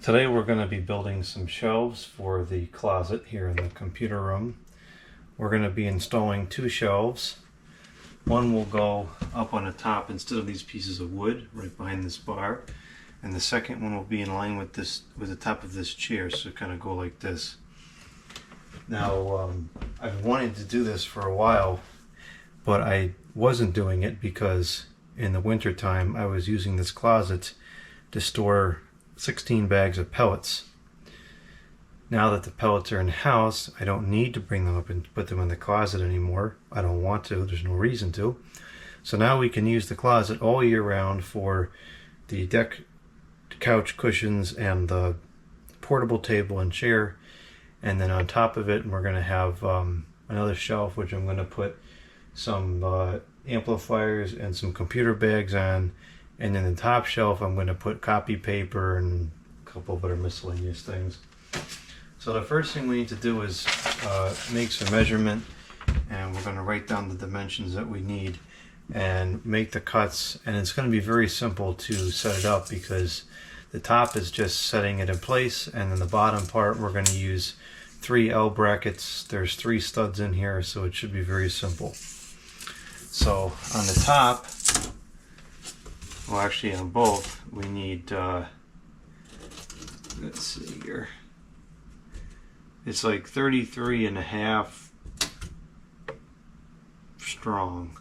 Today we're going to be building some shelves for the closet here in the computer room. We're going to be installing two shelves. One will go up on the top instead of these pieces of wood right behind this bar, and the second one will be in line with the top of this chair, so kind of go like this. Now I've wanted to do this for a while, but I wasn't doing it because in the winter time I was using this closet to store 16 bags of pellets. Now that the pellets are in the house, I don't need to bring them up and put them in the closet anymore. I don't want to, there's no reason to. So now we can use the closet all year round for the deck couch cushions and the portable table and chair. And then on top of it, we're going to have another shelf which I'm going to put some amplifiers and some computer bags on. And then the top shelf, I'm going to put copy paper and a couple of other miscellaneous things. So the first thing we need to do is make some measurement, and we're going to write down the dimensions that we need and make the cuts. And it's going to be very simple to set it up because the top is just setting it in place, and then the bottom part we're going to use 3 L brackets. There's 3 studs in here, so it should be very simple. So on the top, well, actually on both, we need, let's see here, it's like 33.5 strong.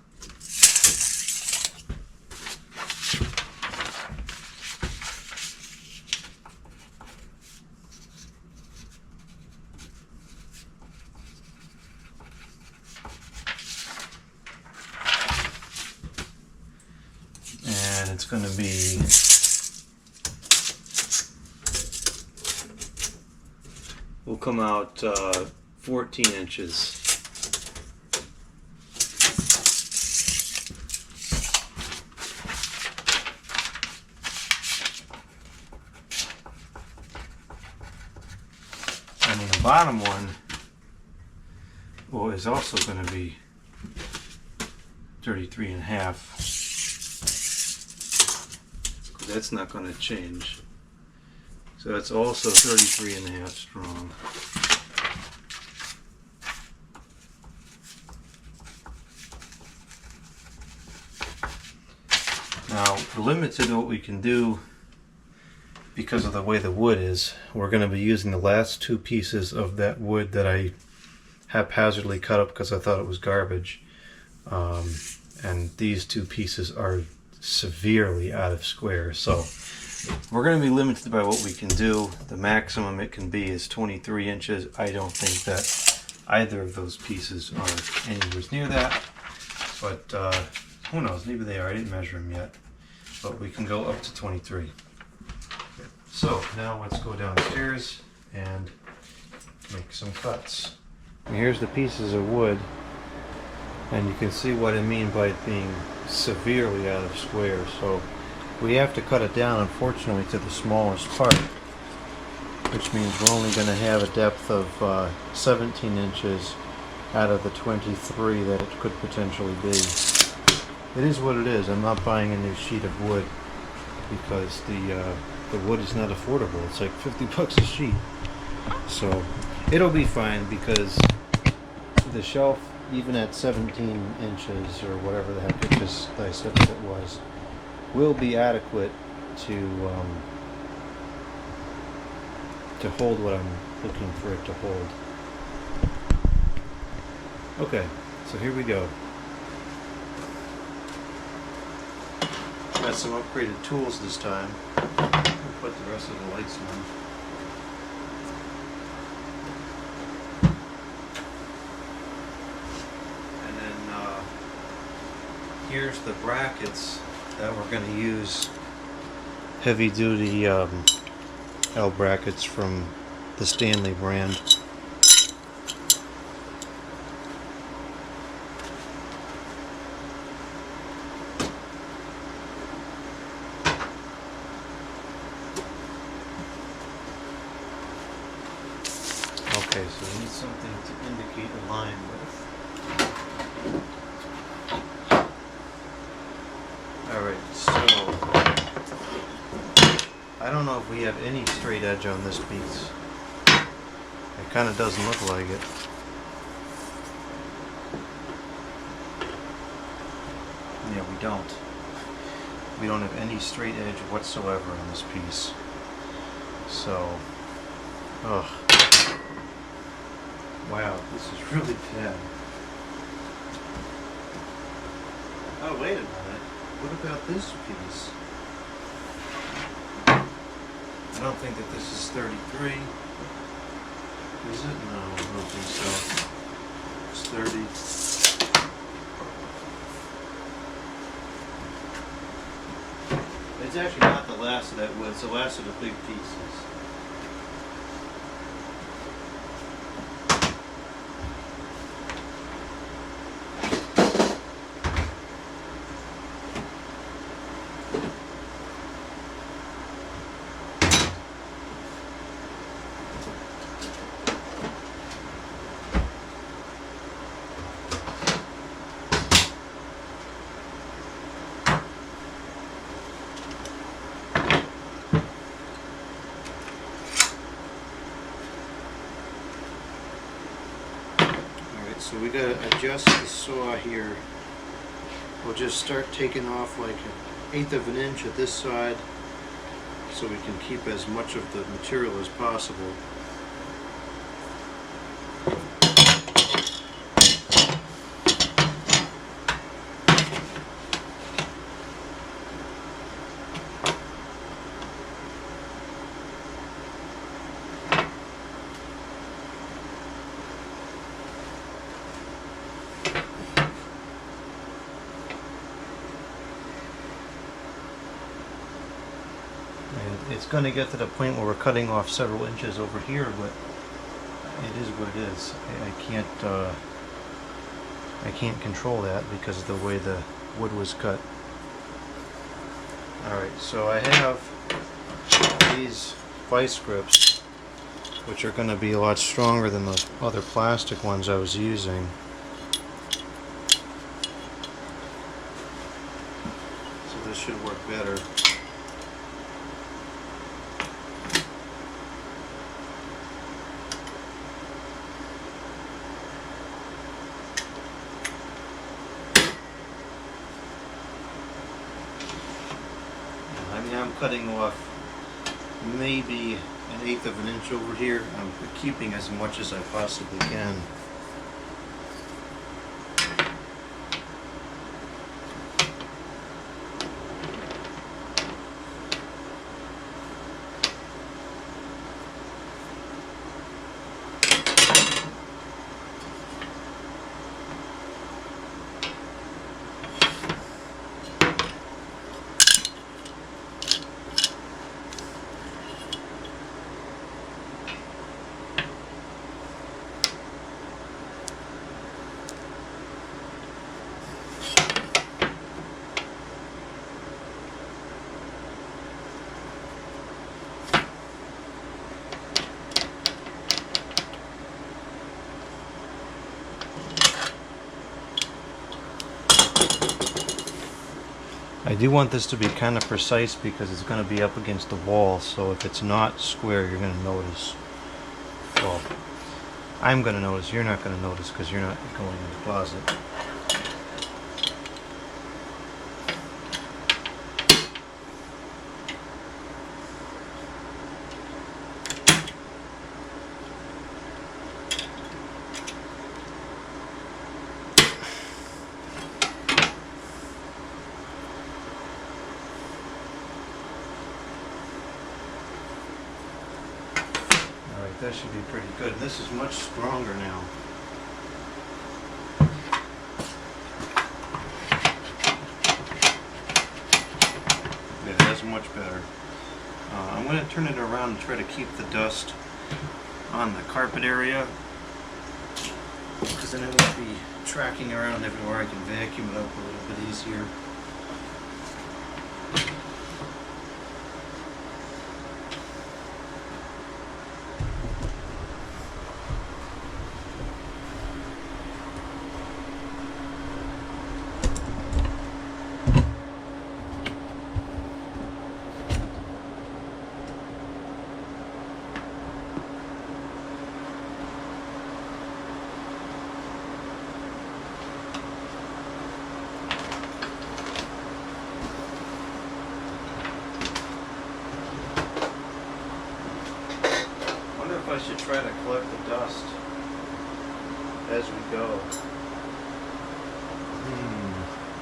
And it's going to be will come out 14 inches. And then the bottom one, well, is also going to be 33.5. That's not going to change. So that's also 33.5 strong. Now, limited to what we can do because of the way the wood is, we're going to be using the last 2 pieces of that wood that I haphazardly cut up because I thought it was garbage. And these 2 pieces are severely out of square, so we're going to be limited by what we can do. The maximum it can be is 23 inches. I don't think that either of those pieces are anywhere near that, but who knows, maybe they are. I didn't measure them yet, but we can go up to 23. So now let's go downstairs and make some cuts. And here's the pieces of wood, and you can see what I mean by it being severely out of square. So we have to cut it down, unfortunately, to the smallest part, which means we're only going to have a depth of 17 inches out of the 23 that it could potentially be. It is what it is. I'm not buying a new sheet of wood because the wood is not affordable. It's like 50 bucks a sheet. So it'll be fine because the shelf, even at 17 inches or whatever the heck I said that it was, will be adequate to hold what I'm looking for it to hold. Okay, so here we go. Got some upgraded tools this time. I'll put the rest of the lights on. Here's the brackets that we're going to use. Heavy duty L brackets from the Stanley brand. Okay, so we need something to indicate a line with. Alright, so I don't don't know if we have any straight edge on this piece. It kind of doesn't look like it. Yeah, we don't. We don't have any straight edge whatsoever on this piece. So, ugh. Wow, this is really bad. Oh, wait a minute. What about this piece? I don't think that this is 33. Is it? No, I don't think so. It's 30. It's actually not the last of that wood, it's the last of the big pieces. So we gotta adjust the saw here. We'll just start taking off like 1/8 of an inch at this side so we can keep as much of the material as possible. It's going to get to the point where we're cutting off several inches over here, but it is what it is. I can't control that because of the way the wood was cut. Alright, so I have these vice grips, which are going to be a lot stronger than those other plastic ones I was using. So this should work better. I'm cutting off maybe 1/8 of an inch over here. I'm keeping as much as I possibly can. I do want this to be kind of precise because it's going to be up against the wall, so if it's not square you're going to notice. Well, I'm going to notice, you're not going to notice because you're not going in the closet. That should be pretty good. This is much stronger now. Yeah, that's much better. I'm going to turn it around and try to keep the dust on the carpet area, because then it won't be tracking around everywhere. I can vacuum it up a little bit easier. if I should try to collect the dust as we go.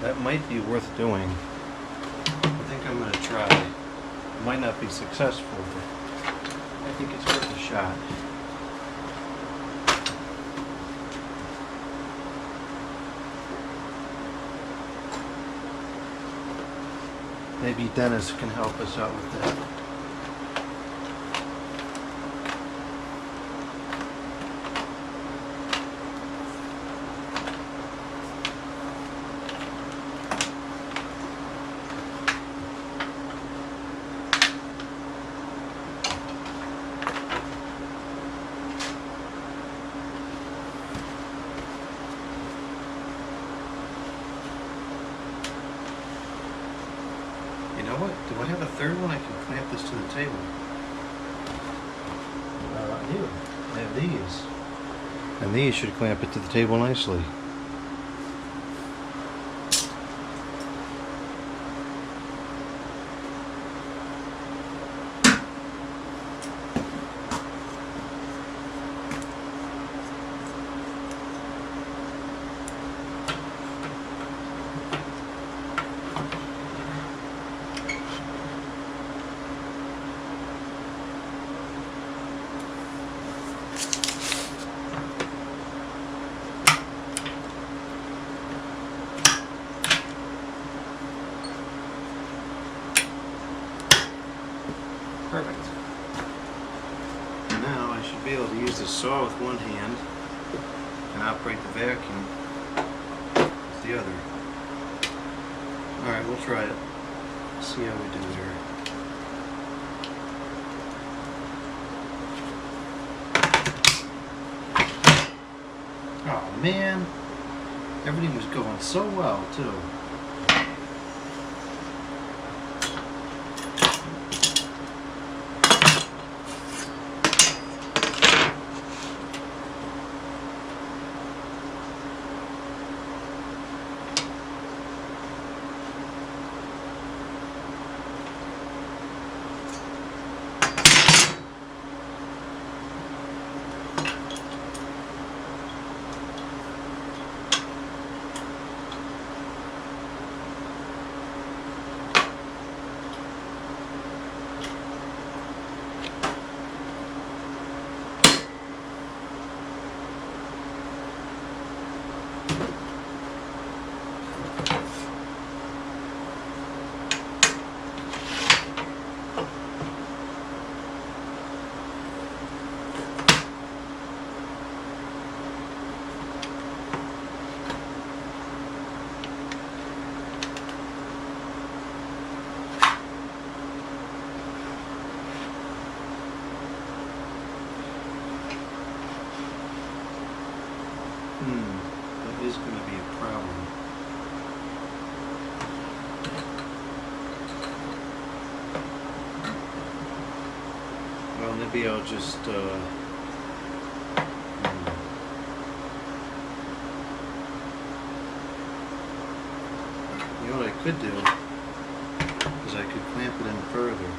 That might be worth doing. I think I'm going to try. It might not be successful, but I think it's worth a shot. Maybe Dennis can help us out with that. You know what? Do I have a third one? I can clamp this to the table. Here. I have these. And these should clamp it to the table nicely. Perfect. Now I should be able to use the saw with one hand and operate the vacuum with the other. Alright, we'll try it. See how we do here. Oh man, everything was going so well too. That is going to be a problem. Well, maybe I'll just you know what I could do is I could clamp it in further.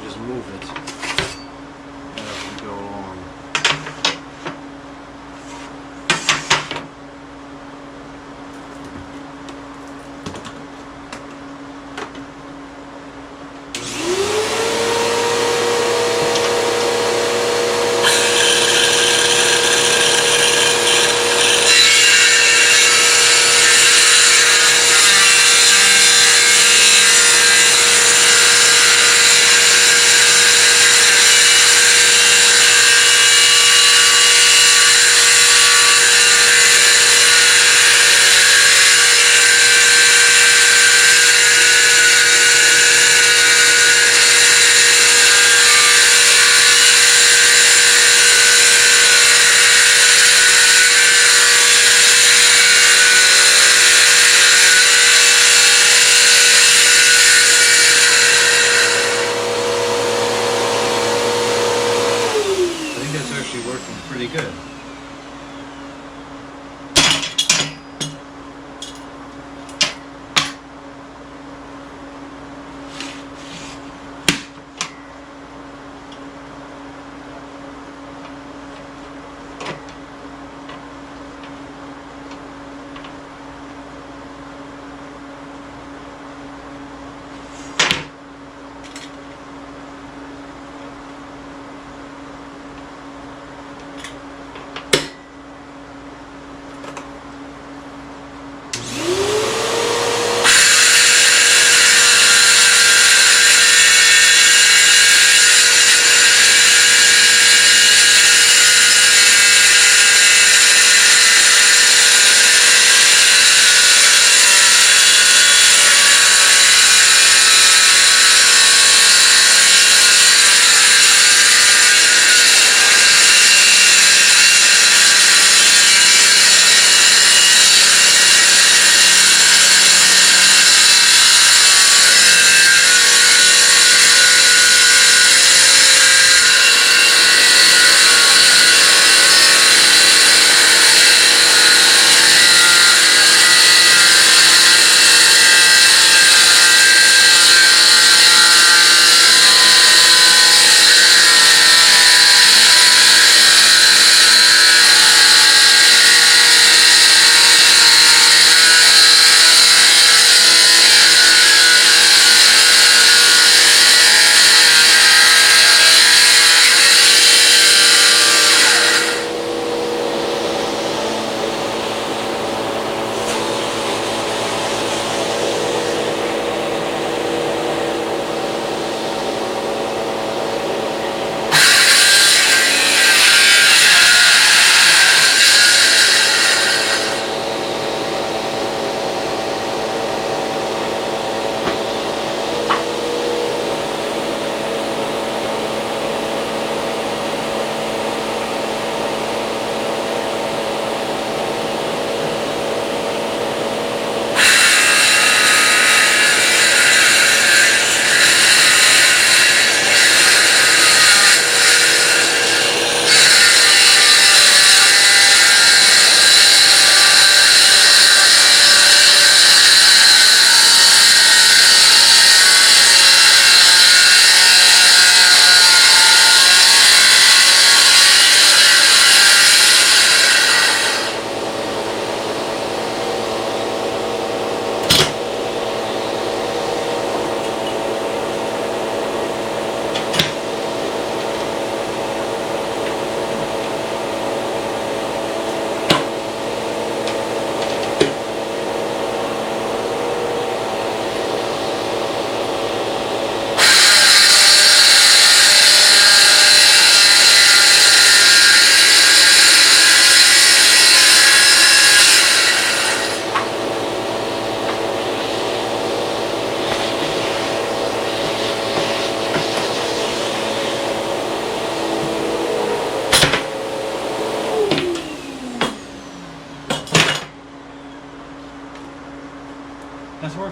Just move it as we go along.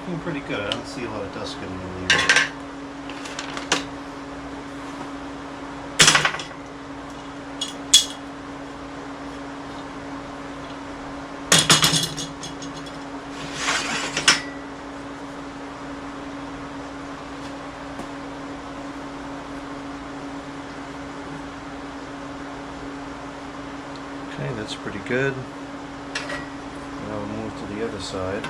looking pretty good. I don't see a lot of dust getting in there. Okay, that's pretty good. Now we'll move to the other side.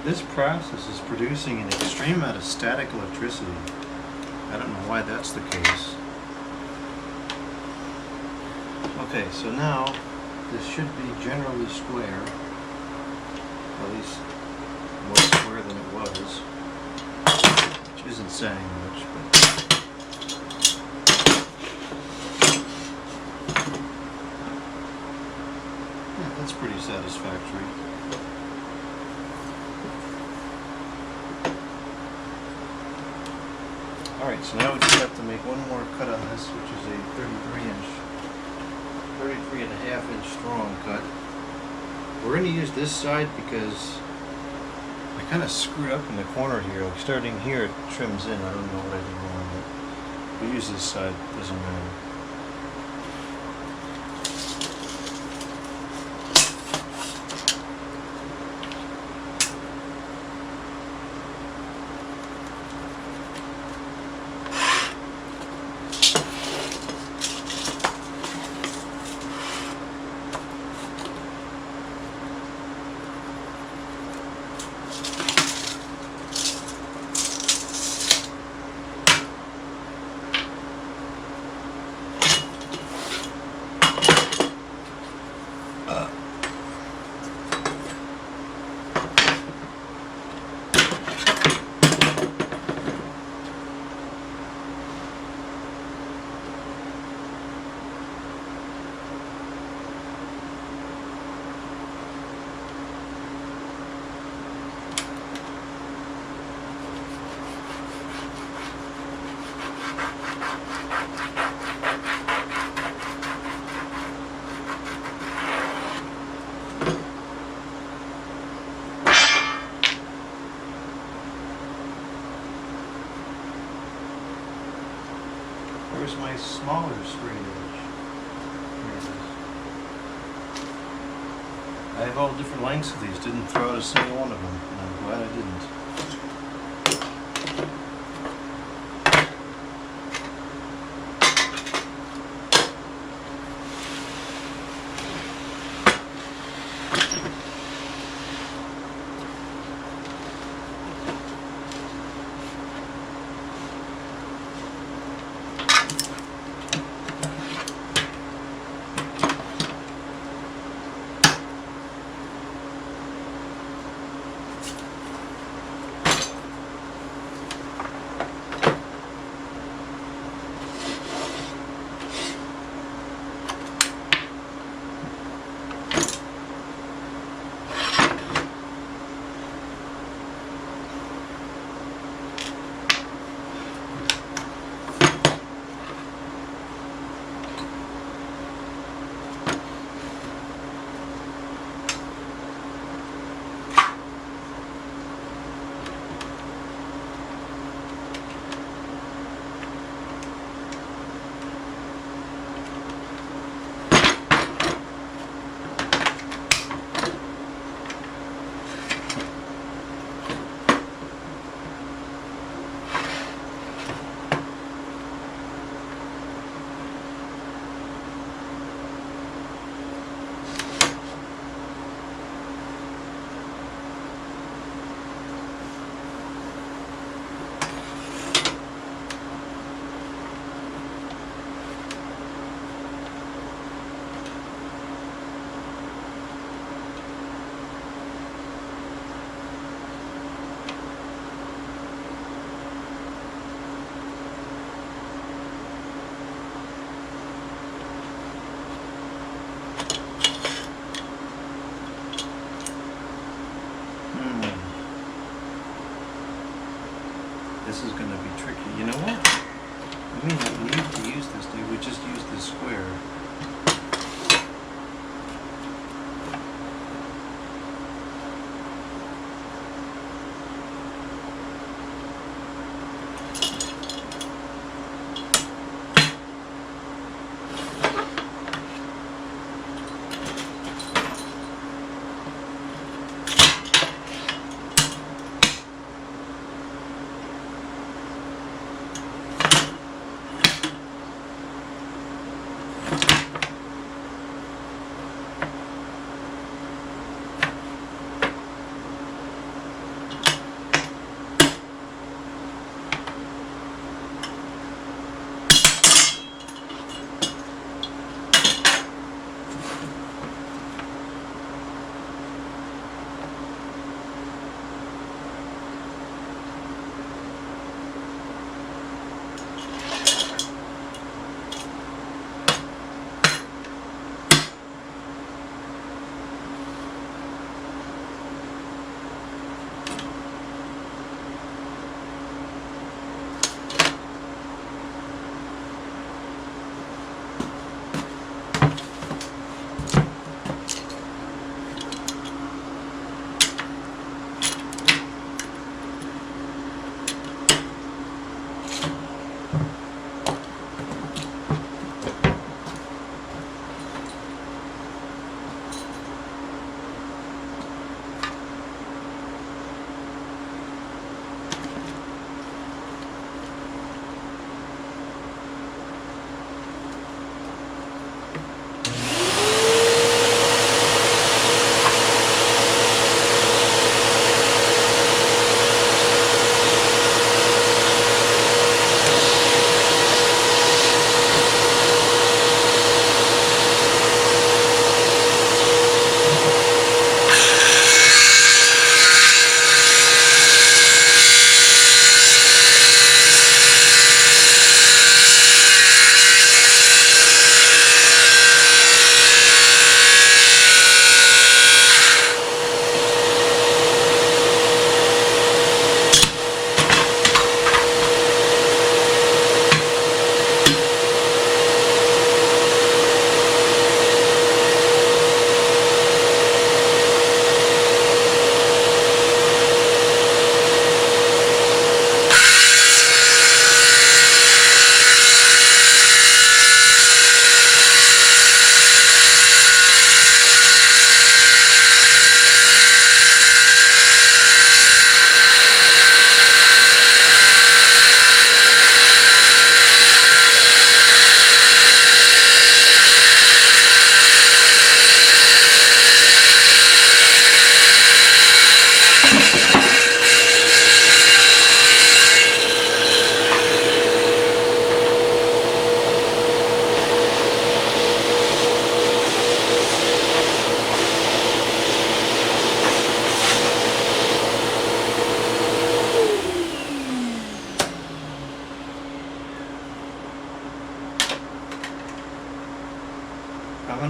This process is producing an extreme amount of static electricity. I don't know why that's the case. Okay, so now this should be generally square, at least more square than it was, which isn't saying much, but yeah, that's pretty satisfactory. Alright, so now we just have to make one more cut on this, which is a 33.5 inch strong cut. We're going to use this side because I kind of screwed up in the corner here. Like starting here, it trims in. I don't know what I did wrong, but we use this side, doesn't matter. Where's my smaller straight edge? Here it is. I have all different lengths of these. Didn't throw out a single one of them, and I'm glad I didn't. This is going to be tricky. You know what? We may not need to use this thing. We just use this square.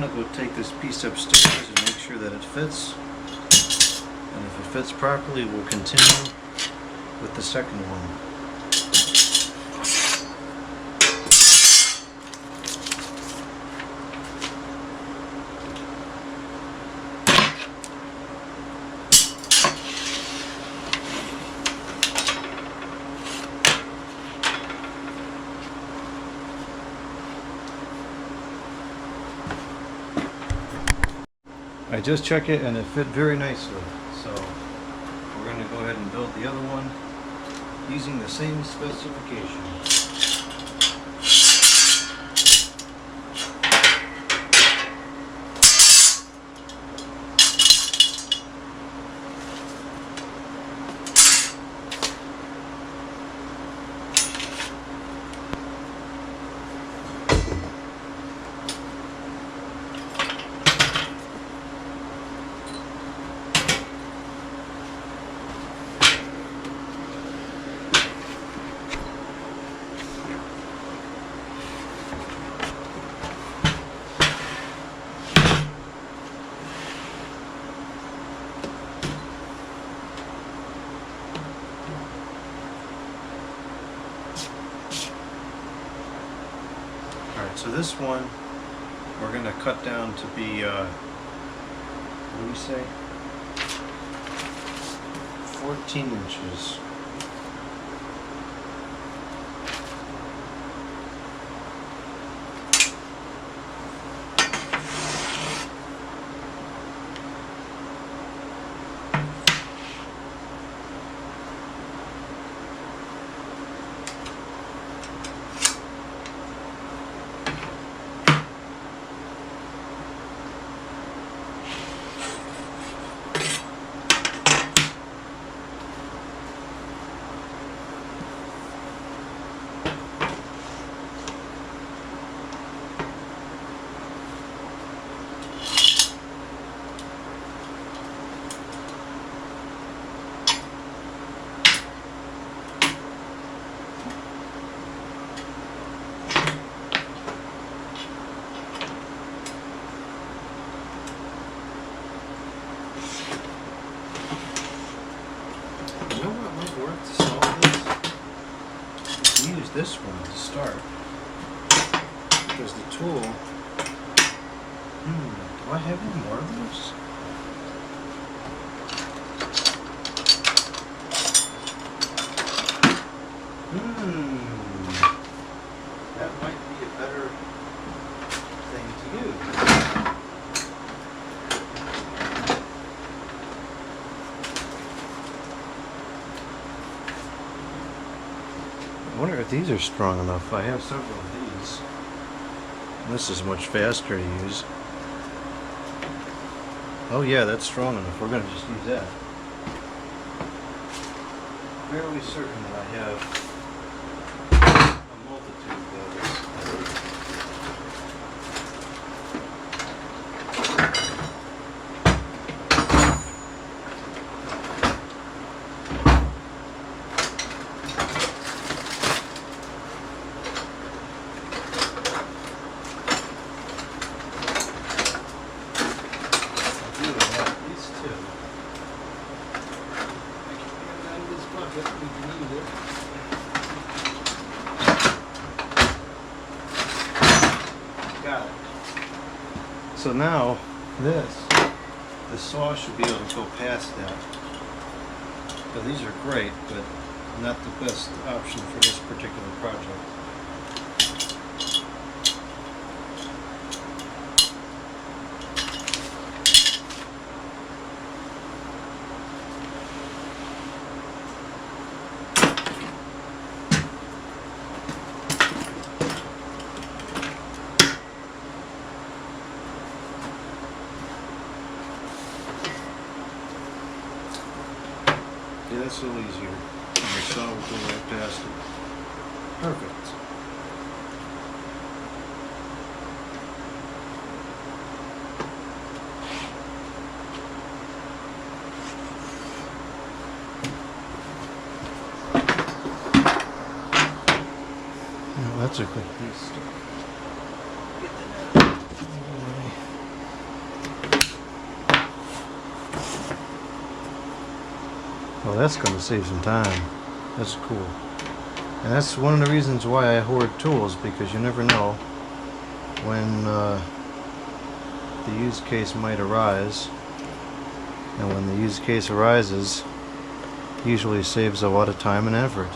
to go take this piece upstairs and make sure that it fits. And if it fits properly, we'll continue with the second one. I just checked it and it fit very nicely, so we're going to go ahead and build the other one using the same specifications. Alright, so this one we're going to cut down to be, what do we say? 14 inches. Use this one to start because the tool. Do I have any more of those? That might be a better thing to use. I wonder if these are strong enough. I have several of these. This is much faster to use. Oh yeah, that's strong enough. We're going to just use that. Fairly certain that I have a multitude of those. Got it. So now the saw should be able to go past that. So these are great, but not the best option for this particular project. Yeah, that's a little easier. And the saw will go right past it. Perfect. Yeah, that's a good piece. Get that out of the way. Well, that's going to save some time. That's cool. And that's one of the reasons why I hoard tools, because you never know when the use case might arise. And when the use case arises, it usually saves a lot of time and effort.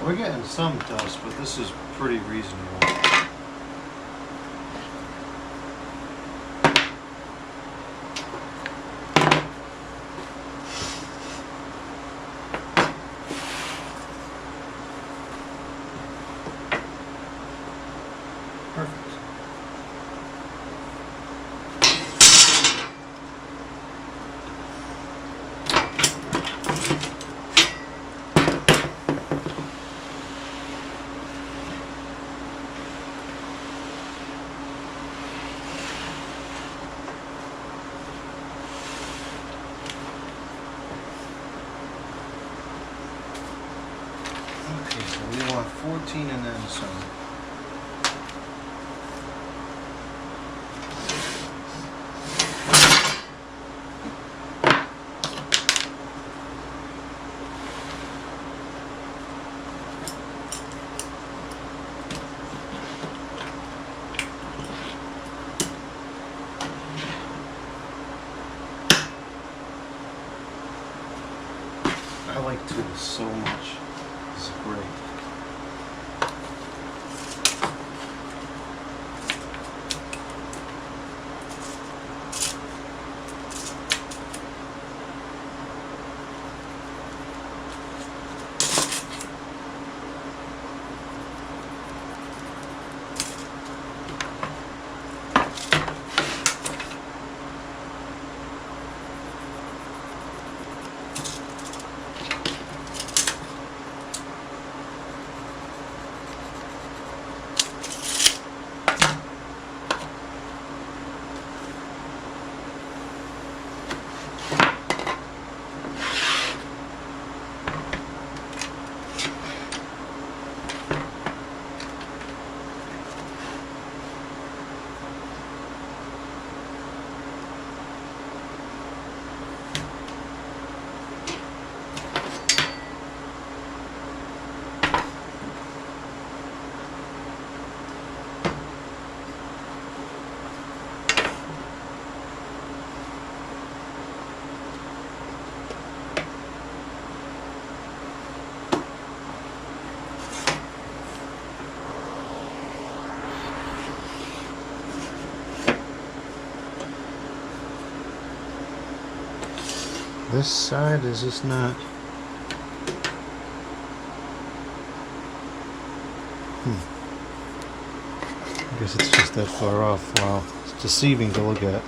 We're getting some dust, but this is pretty reasonable. Perfect. Okay, so we want 14 and then some. I like tools so much. This is great. This side is just not. I guess it's just that far off. Wow, it's deceiving to look at.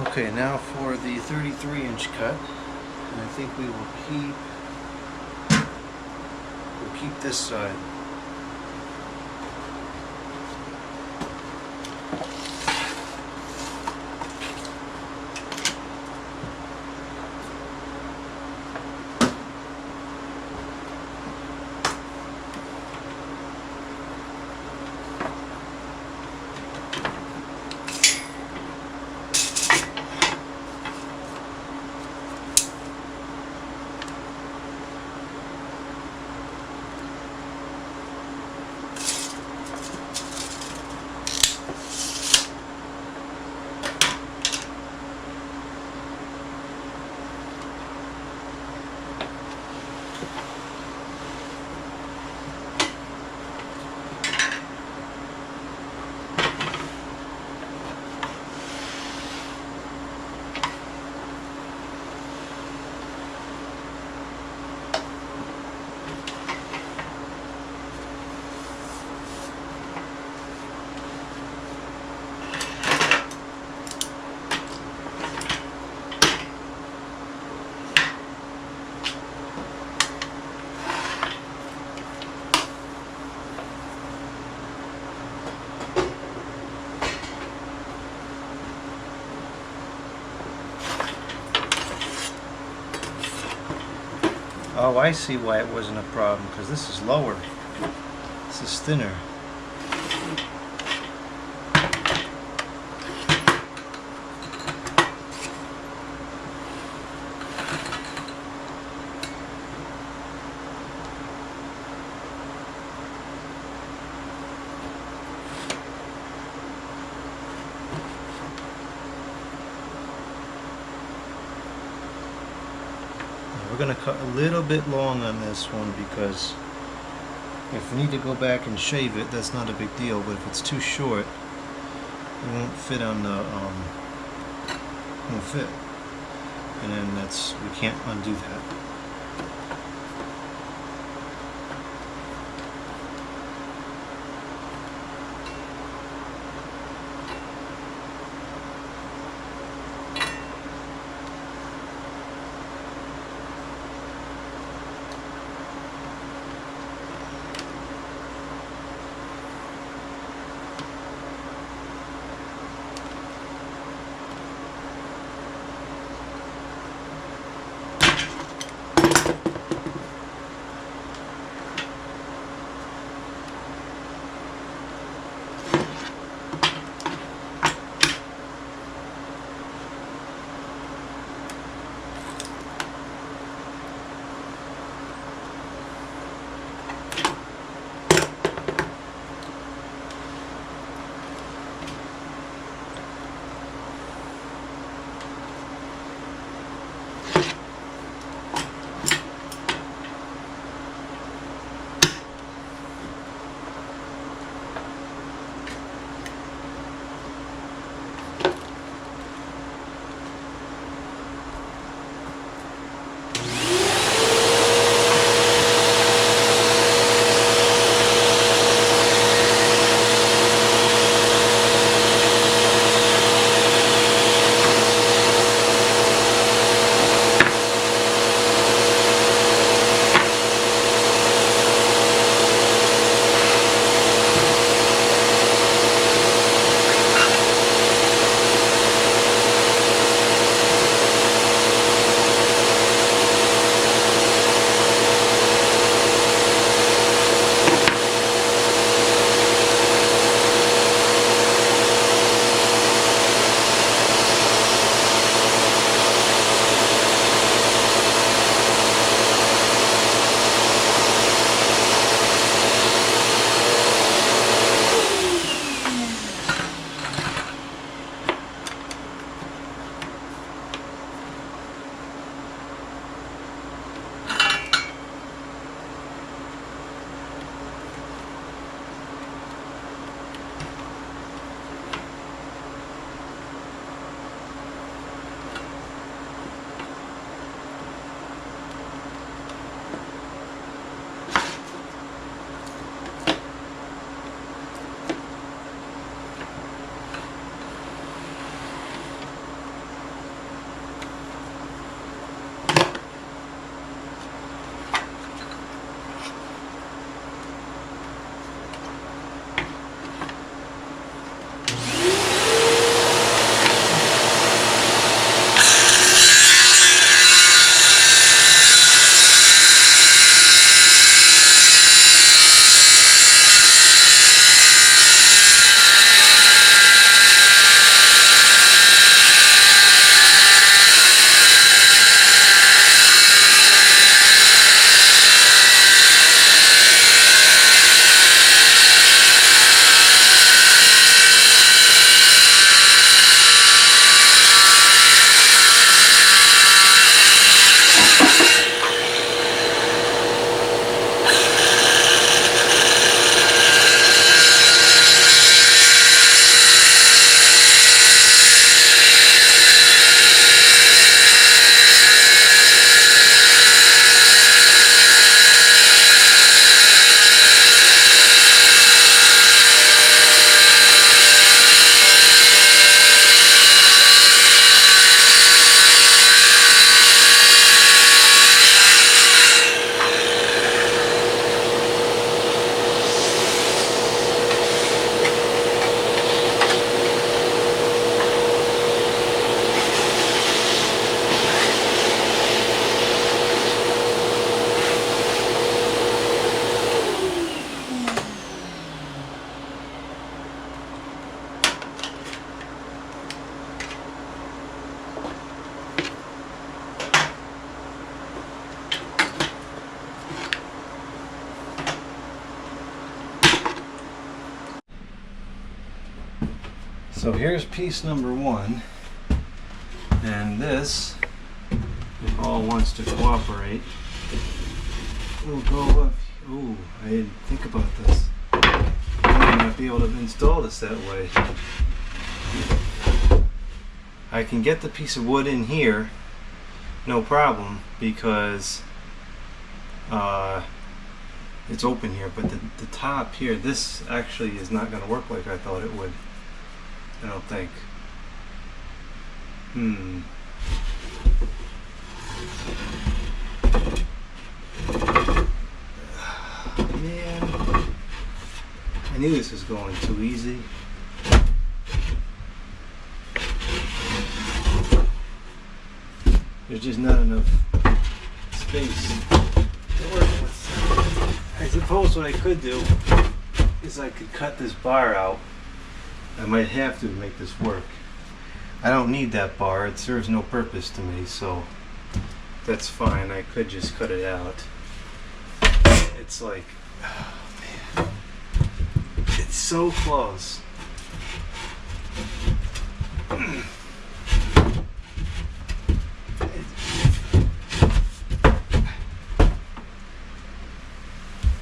Okay, now for the 33-inch cut, and I think we'll keep this side. Oh, I see why it wasn't a problem, because this is lower. This is thinner. We're going to cut a little bit long on this one because if we need to go back and shave it, that's not a big deal, but if it's too short, it won't fit on the, won't fit. And then we can't undo that. So here's piece number one, and this, if all wants to cooperate, will go up. Oh, I didn't think about this. I might not be able to install this that way. I can get the piece of wood in here, no problem, because it's open here, but the top here, this actually is not going to work like I thought it would. I don't think. Man, I knew this was going too easy. There's just not enough space to work with. I suppose what I could do is I could cut this bar out. I might have to make this work. I don't need that bar, it serves no purpose to me, so that's fine. I could just cut it out. It's like, oh man, it's so close.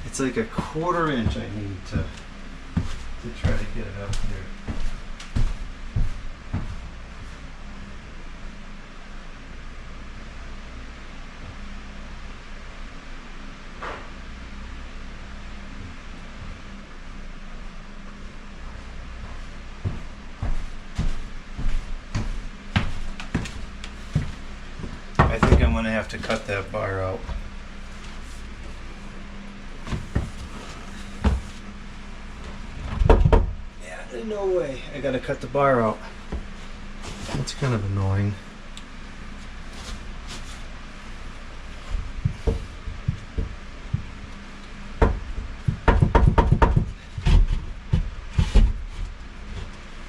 It's like a 1/4 inch I need to try to get it up here. I think I'm going to have to cut that bar out. No way, I gotta cut the bar out. That's kind of annoying.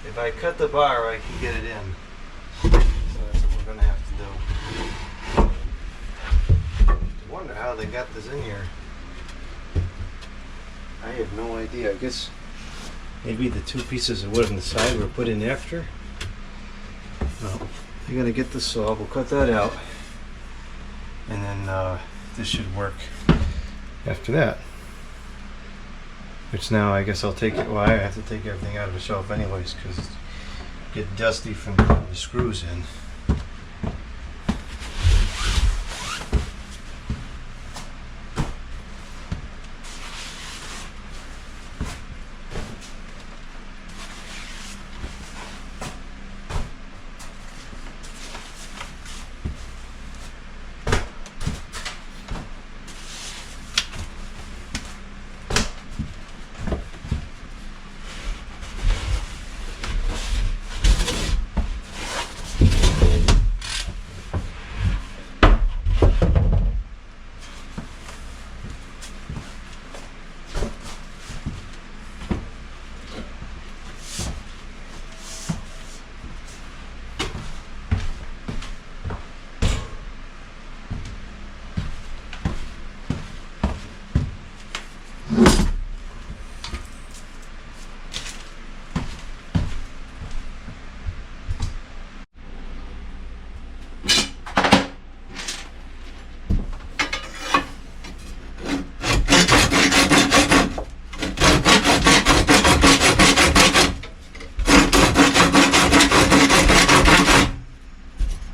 If I cut the bar, I can get it in. So that's what we're gonna have to do. I wonder how they got this in here. I have no idea. I guess maybe the 2 pieces of wood on the side were put in after. Well, I gotta get the saw. We'll cut that out, and then this should work after that. Which now I guess I'll take it. Well, I have to take everything out of the shelf anyways because it's get dusty from putting the screws in.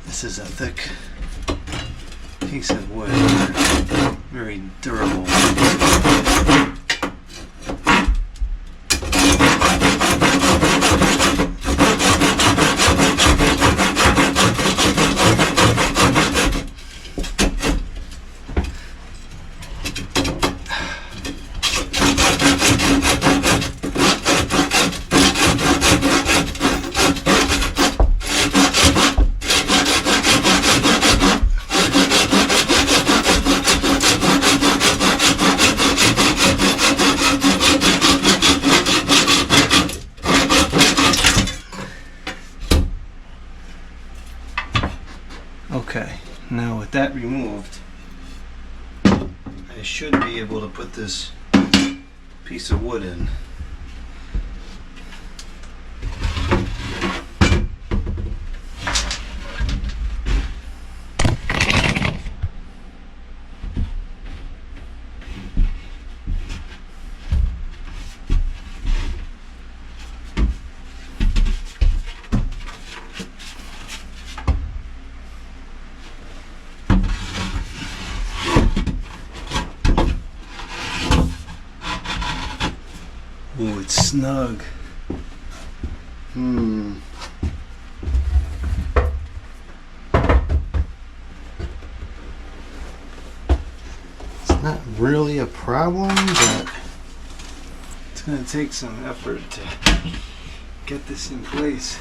This is a thick piece of wood, very durable. Okay, now with that removed, I should be able to put this piece of wood in. Ooh, it's snug. It's not really a problem, but it's going to take some effort to get this in place.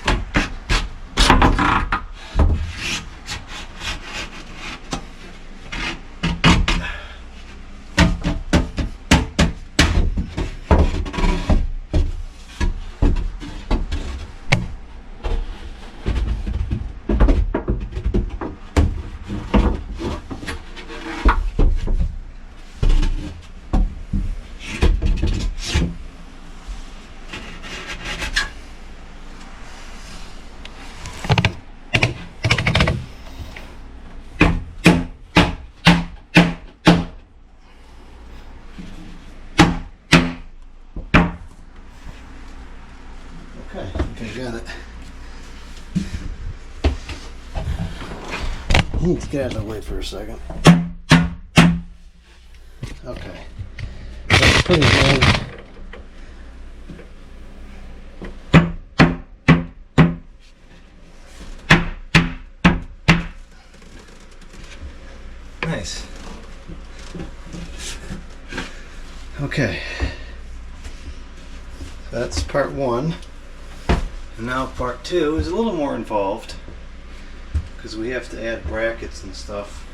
Okay, I think I got it. I need to get out of the way for a second. Okay. Let's put it in. Nice. Okay. That's part one. And now part two is a little more involved because we have to add brackets and stuff.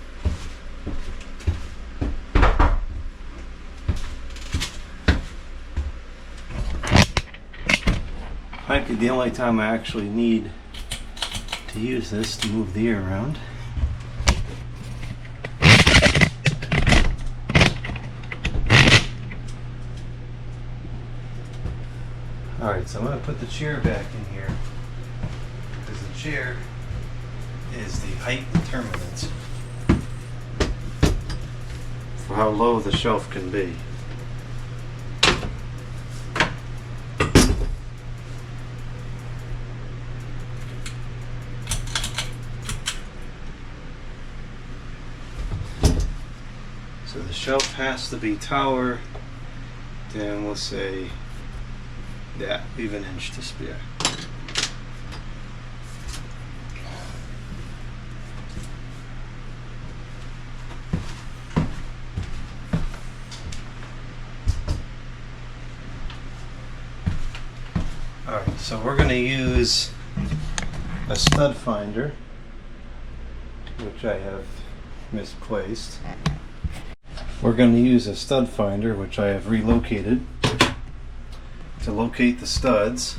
Might be the only time I actually need to use this to move the ear around. Alright, so I'm going to put the chair back in here because the chair is the height determinant for how low the shelf can be. So the shelf has to be taller than, we'll say, yeah, leave an inch to spare. Alright, so we're going to use a stud finder, which I have misplaced. We're going to use a stud finder, which I have relocated, to locate the studs.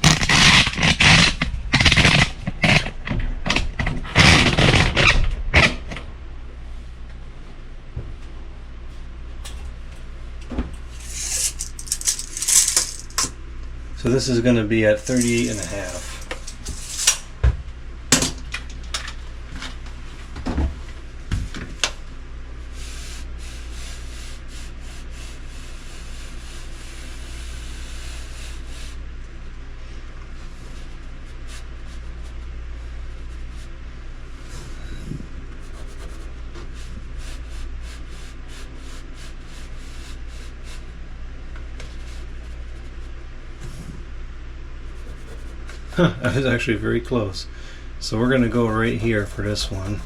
So this is going to be at 38.5. I was actually very close. So we're going to go right here for this one.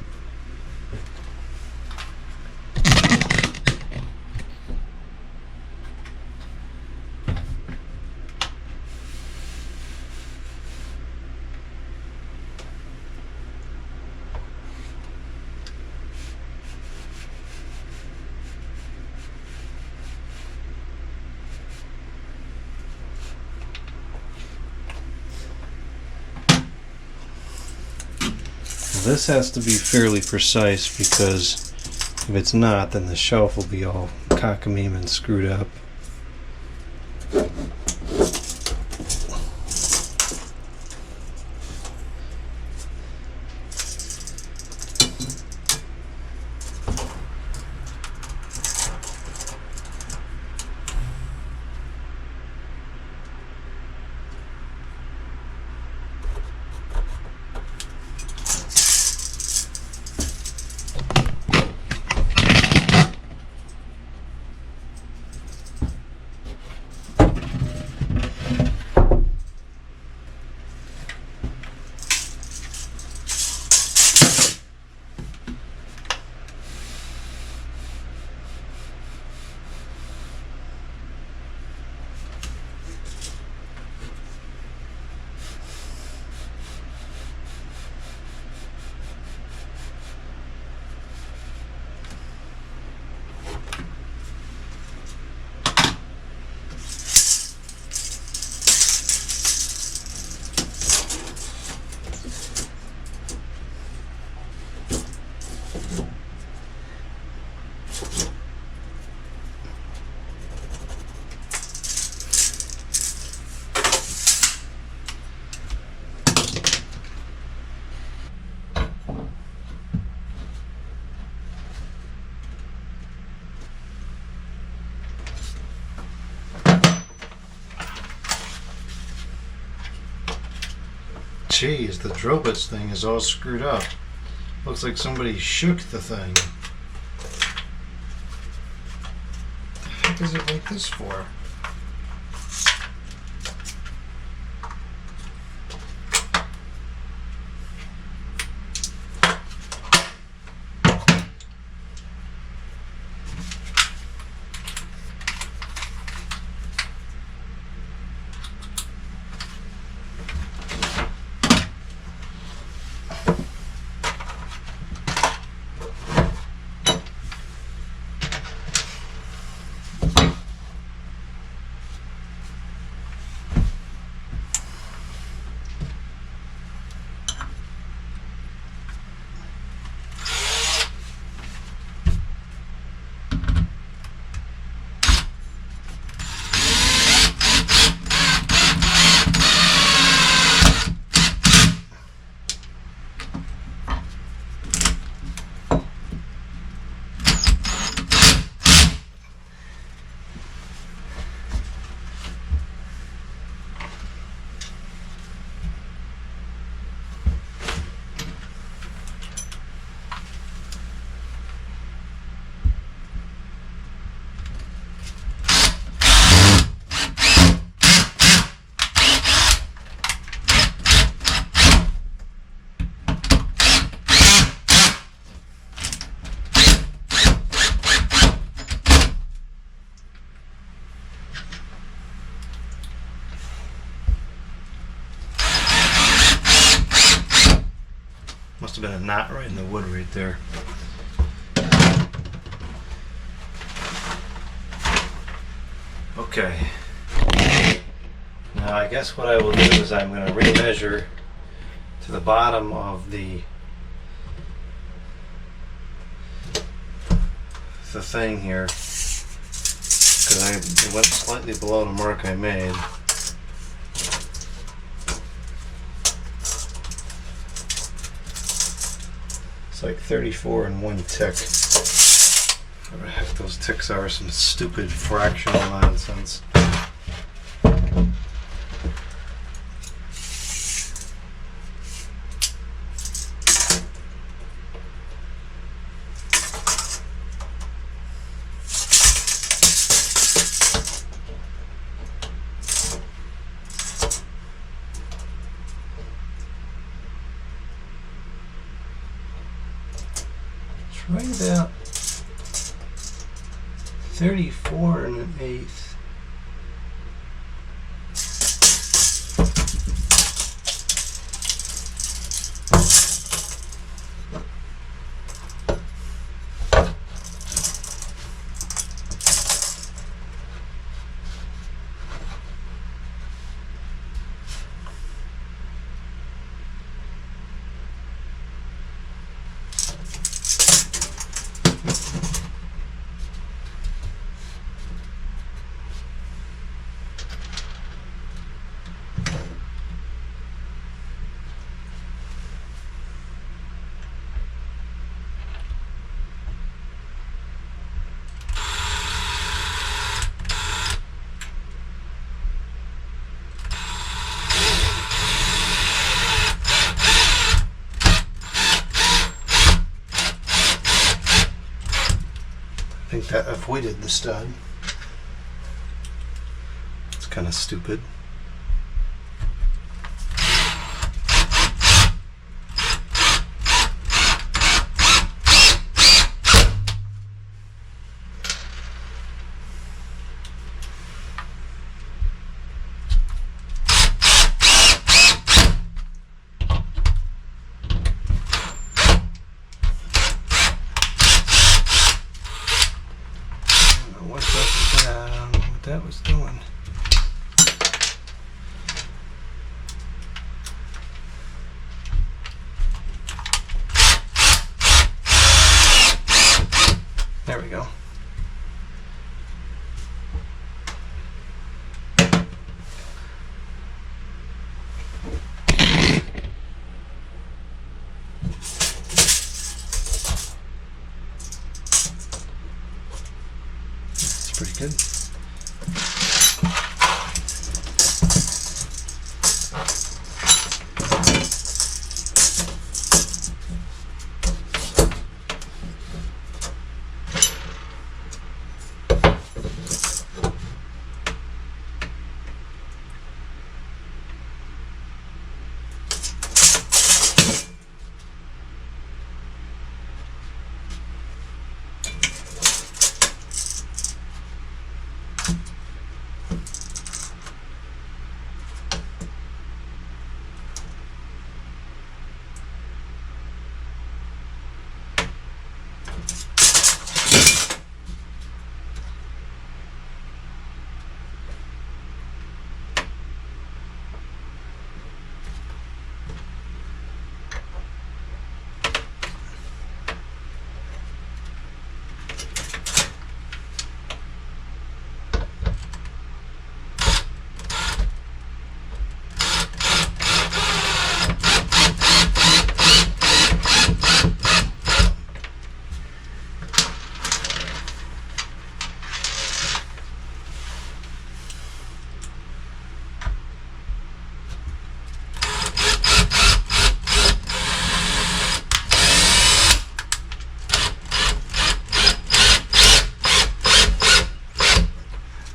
This has to be fairly precise because if it's not, then the shelf will be all cockamamie and screwed up. Jeez, the drill bits thing is all screwed up. Looks like somebody shook the thing. What the heck is it like this for? Must have been a knot right in the wood right there. Okay. Now I guess what I will do is I'm going to remeasure to the bottom of the thing here, because I went slightly below the mark I made. It's like 34 and 1 tick. Whatever the heck those ticks are, some stupid fractional nonsense. Right about 34 and 1/8. I think that avoided the stud. It's kind of stupid. What that was doing. There we go. It's pretty good.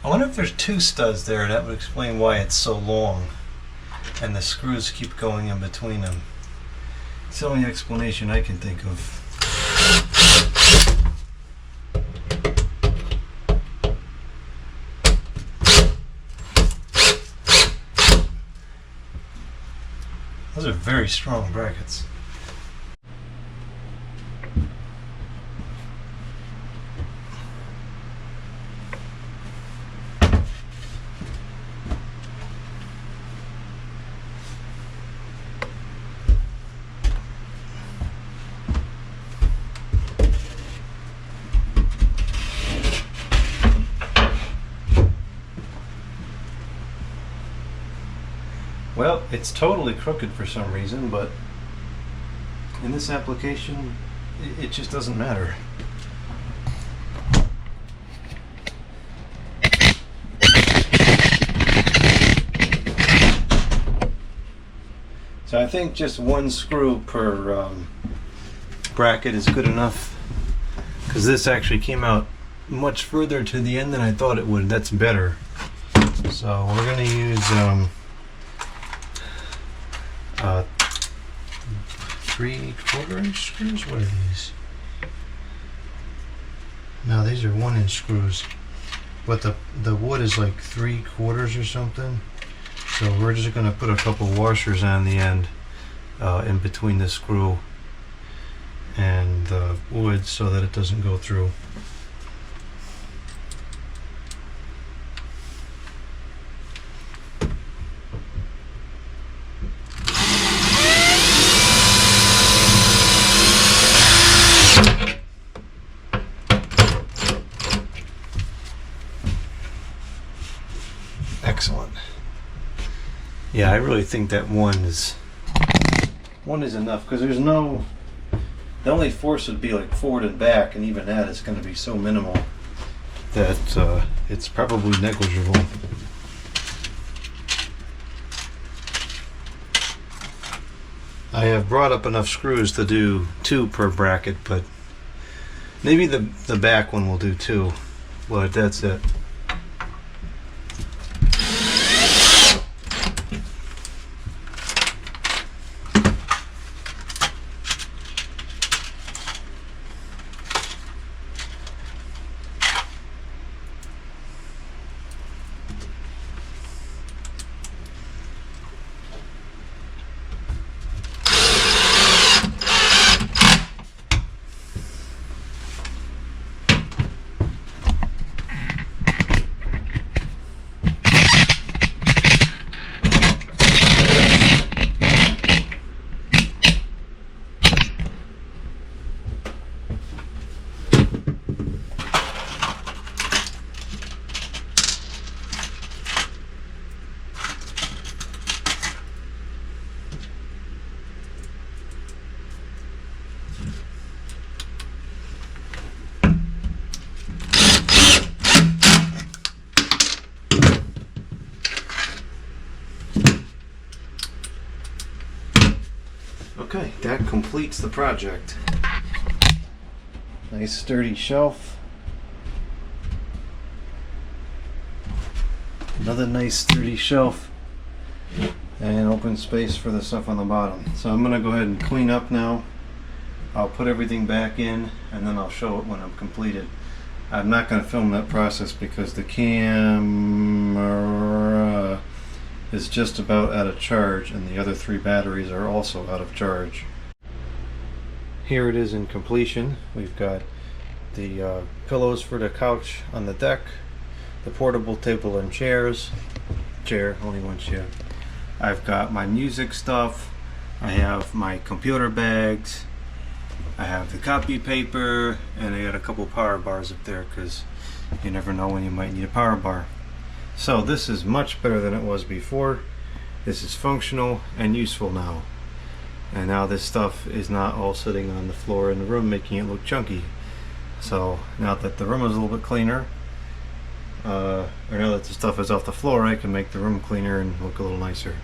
I wonder if there's two studs there. That would explain why it's so long and the screws keep going in between them. It's the only explanation I can think of. Those are very strong brackets. Well, it's totally crooked for some reason, but in this application, it just doesn't matter. So I think just one screw per bracket is good enough, because this actually came out much further to the end than I thought it would. That's better. So we're going to use 3/4 inch screws. What are these? No, these are 1 inch screws, but the wood is like 3/4 or something. So we're just going to put a couple washers on the end in between the screw and the wood so that it doesn't go through. Excellent. Yeah, I really think that one is enough, because there's no, the only force would be like forward and back, and even that is going to be so minimal that it's probably negligible. I have brought up enough screws to do 2 per bracket, but maybe the back one will do 2, but that's it. Okay, that completes the project. Nice sturdy shelf. Another nice sturdy shelf. And open space for the stuff on the bottom. So I'm gonna go ahead and clean up now. I'll put everything back in and then I'll show it when I'm completed. I'm not gonna film that process because the camera is just about out of charge and the other 3 batteries are also out of charge. Here it is in completion. We've got the pillows for the couch on the deck, the portable table and chair, only one chair. I've got my music stuff, I have my computer bags, I have the copy paper, and I got a couple power bars up there because you never know when you might need a power bar. So this is much better than it was before. This is functional and useful now. And now this stuff is not all sitting on the floor in the room making it look chunky. So now that the room is a little bit cleaner, or now that the stuff is off the floor, I can make the room cleaner and look a little nicer.